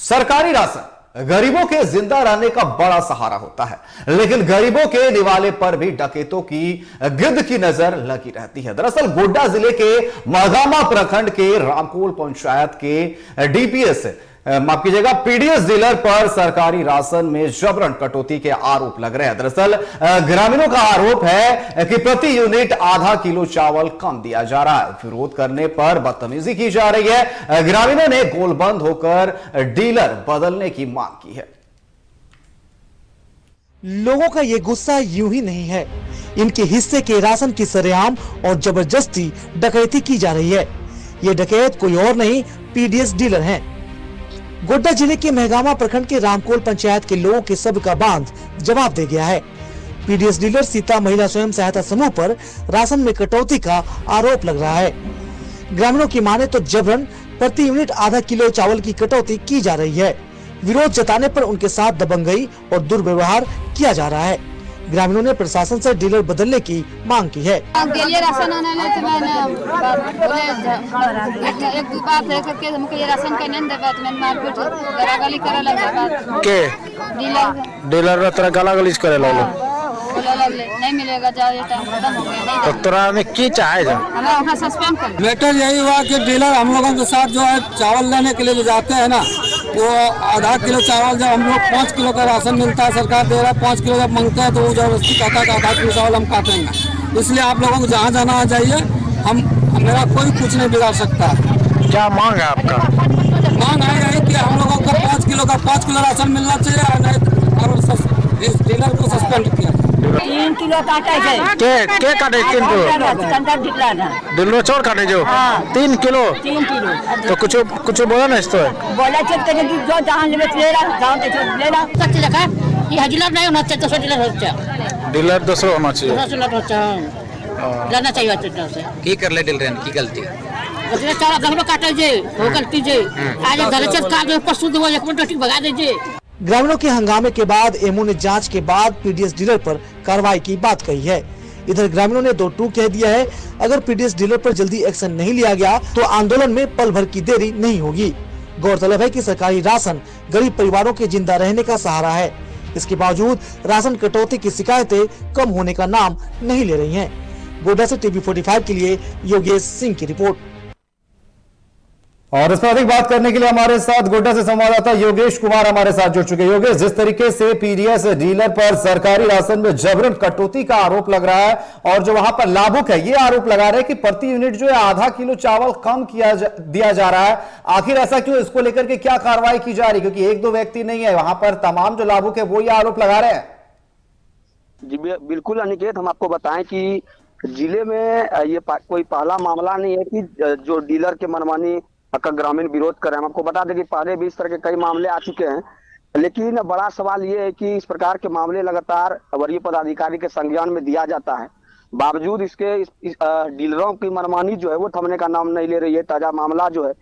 सरकारी राशन गरीबों के जिंदा रहने का बड़ा सहारा होता है, लेकिन गरीबों के निवाले पर भी डकैतों की गिद्ध की नजर लगी रहती है। दरअसल गोड्डा जिले के महागामा प्रखंड के रामकोल पंचायत के डीपीएस माफ कीजिएगा पीडीएस डीलर पर सरकारी राशन में जबरन कटौती के आरोप लग रहे हैं। दरअसल ग्रामीणों का आरोप है कि प्रति यूनिट आधा किलो चावल कम दिया जा रहा है। विरोध करने पर बदतमीजी की जा रही है। ग्रामीणों ने गोलबंद होकर डीलर बदलने की मांग की है। लोगों का ये गुस्सा यूं ही नहीं है, इनके हिस्से के राशन की सरेआम और जबरदस्ती डकैती की जा रही है। ये डकैत कोई और नहीं, पीडीएस डीलर हैं। गोड्डा जिले के महगामा प्रखंड के रामकोल पंचायत के लोगों के सब का बांध जवाब दे गया है। पीडीएस डीलर सीता महिला स्वयं सहायता समूह पर राशन में कटौती का आरोप लग रहा है। ग्रामीणों की माने तो जबरन प्रति यूनिट आधा किलो चावल की कटौती की जा रही है। विरोध जताने पर उनके साथ दबंगई और दुर्व्यवहार किया जा रहा है। ग्रामीणों ने प्रशासन से डीलर बदलने की मांग की है। राशन आने लगे तो मैंने बोले एक दो बात है करके हमको ये राशन का नहीं देगा तो मैं मारपीट गाली करे लगा के डीलर तरह गाला गलीज करे लगे बोले लगे नहीं मिलेगा, जाओ ये टाइम खत्म हो गया। नहीं तो तोरा में की चाहे जा हमें वहाँ सस्पेंड कर। बेटर यही हुआ कि डीलर हम लोगों के साथ जो है चावल लेने के लिए जाते हैं ना, वो आधा किलो चावल जब हम लोग 5 किलो का राशन मिलता है, सरकार दे रहा है 5 किलो, जब मांगते हैं तो वो जबरदस्ती कहता है कि आधा किलो चावल हम काटेंगे। इसलिए आप लोगों को जहाँ जाना आ जाइए, मेरा कोई कुछ नहीं बिगाड़ सकता। क्या मांग है आपका? मांग है कि हम लोगों को 5 किलो राशन मिलना चाहिए और इस डीलर को सस्पेंड किया। 3 किलो काटे के काटे 3 किलो दिल्लो छोड़ काटे जो 3 किलो तो कुछ बोला ना इसको बोला चलते जो जहाँ ले रहा जाओ तो ले रहा सच्ची लगा ये डीलर नहीं होना चाहिए, दूसरा डीलर होना चाहिए। डीलर दूसरा होना चाहिए, लेना चाहिए डीलर से। की कर ले डीलर की गलती उसने चारा गहरो काटे जे वो गलती जे आज धरचत का जो पशु दो एक मिनट भगा दे जे। ग्रामीणों के हंगामे के बाद एमओ ने जांच के बाद पीडीएस डीलर पर कार्रवाई की बात कही है। इधर ग्रामीणों ने 2-2 कह दिया है, अगर पीडीएस डीलर पर जल्दी एक्शन नहीं लिया गया तो आंदोलन में पल भर की देरी नहीं होगी। गौरतलब है कि सरकारी राशन गरीब परिवारों के जिंदा रहने का सहारा है। इसके बावजूद राशन कटौती की शिकायतें कम होने का नाम नहीं ले रही है। गोड्डा से टीवी 45 के लिए योगेश सिंह की रिपोर्ट। और इस पर अधिक बात करने के लिए हमारे साथ गोड्डा से संवाददाता योगेश कुमार हमारे साथ जुड़ चुके हैं। योगेश, जिस तरीके से पीडीएस डीलर पर सरकारी राशन में जबरन कटौती का आरोप लग रहा है और जो वहां पर लाभुक है ये आरोप लगा रहे हैं कि प्रति यूनिट जो है आधा किलो चावल कम दिया जा रहा है, आखिर ऐसा क्यों? इसको लेकर के क्या कार्रवाई की जा रही है? क्योंकि 1-2 व्यक्ति नहीं है, वहां पर तमाम जो लाभुक है वो ये आरोप लगा रहे हैं। जी बिल्कुल अनिकेत, हम आपको बताएं कि जिले में ये कोई पहला मामला नहीं है कि जो डीलर के मनमानी का ग्रामीण विरोध कर रहे हैं। हम आपको बता दें कि पहले भी इस तरह के कई मामले आ चुके हैं, लेकिन बड़ा सवाल ये है कि इस प्रकार के मामले लगातार वरीय पदाधिकारी के संज्ञान में दिया जाता है, बावजूद इसके डीलरों की मनमानी जो है वो थमने का नाम नहीं ले रही है। ताजा मामला जो है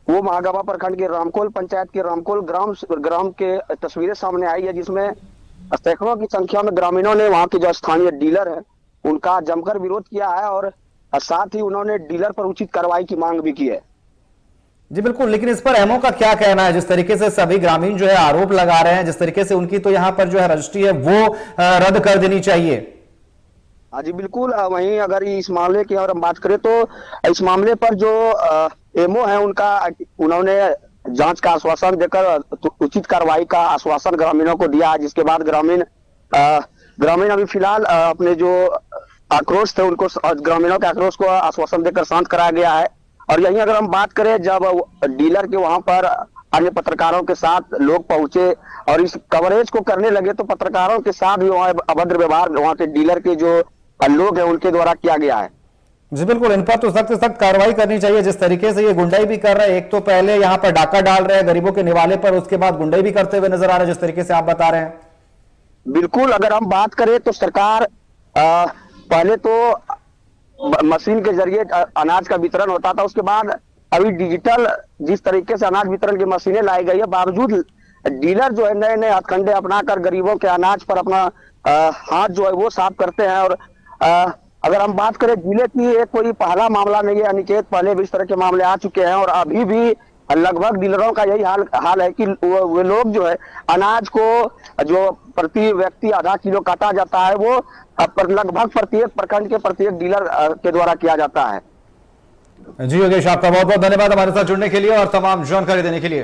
वो महागामा प्रखंड के रामकोल पंचायत के रामकोल ग्राम के तस्वीरें सामने आई है, जिसमें सैकड़ों की संख्या में ग्रामीणों ने वहाँ के जो स्थानीय डीलर है उनका जमकर विरोध किया है और साथ ही उन्होंने डीलर पर उचित कार्रवाई की मांग भी की है। जी बिल्कुल, लेकिन इस पर एमओ का क्या कहना है? जिस तरीके से सभी ग्रामीण जो है आरोप लगा रहे हैं, जिस तरीके से उनकी तो यहाँ पर जो है रजिस्ट्री है वो रद्द कर देनी चाहिए। हाँ जी बिल्कुल, वहीं अगर इस मामले की अगर हम बात करें तो इस मामले पर जो एमओ है उन्होंने जांच का आश्वासन देकर उचित कार्रवाई का आश्वासन ग्रामीणों को दिया है, जिसके बाद ग्रामीण अभी फिलहाल अपने जो आक्रोश थे उनको ग्रामीणों के आक्रोश को आश्वासन देकर शांत कराया गया है। और यहीं अगर हम बात करें, जब डीलर के वहां पर अन्य पत्रकारों के साथ लोग पहुंचे और इस कवरेज को करने लगे तो पत्रकारों के साथ भी वहां अभद्र व्यवहार वहां के डीलर के जो लोग हैं उनके द्वारा किया गया है। जी बिल्कुल, इन पर तो सख्त से सख्त कार्रवाई करनी चाहिए। जिस तरीके से ये गुंडाई भी कर रहे हैं, एक तो पहले यहाँ पर डाका डाल रहे हैं गरीबों के निवाले पर, उसके बाद गुंडाई भी करते हुए नजर आ रहे हैं, जिस तरीके से आप बता रहे हैं। बिल्कुल, अगर हम बात करें तो सरकार पहले तो मशीन के जरिए अनाज का वितरण होता था, उसके बाद अभी डिजिटल जिस तरीके से अनाज वितरण की मशीनें लाई गई है, बावजूद डीलर जो है नए नए हथकंडे अपनाकर गरीबों के अनाज पर अपना हाथ जो है वो साफ करते हैं। और अगर हम बात करें जिले की, ये कोई पहला मामला नहीं है अनिकेत, पहले भी इस तरह के मामले आ चुके हैं और अभी भी लगभग डीलरों का यही हाल है कि वो लोग जो है अनाज को जो प्रति व्यक्ति आधा किलो काटा जाता है वो लगभग प्रत्येक प्रखंड के प्रत्येक डीलर के द्वारा किया जाता है। जी योगेश, आपका बहुत बहुत धन्यवाद हमारे साथ जुड़ने के लिए और तमाम जानकारी देने के लिए।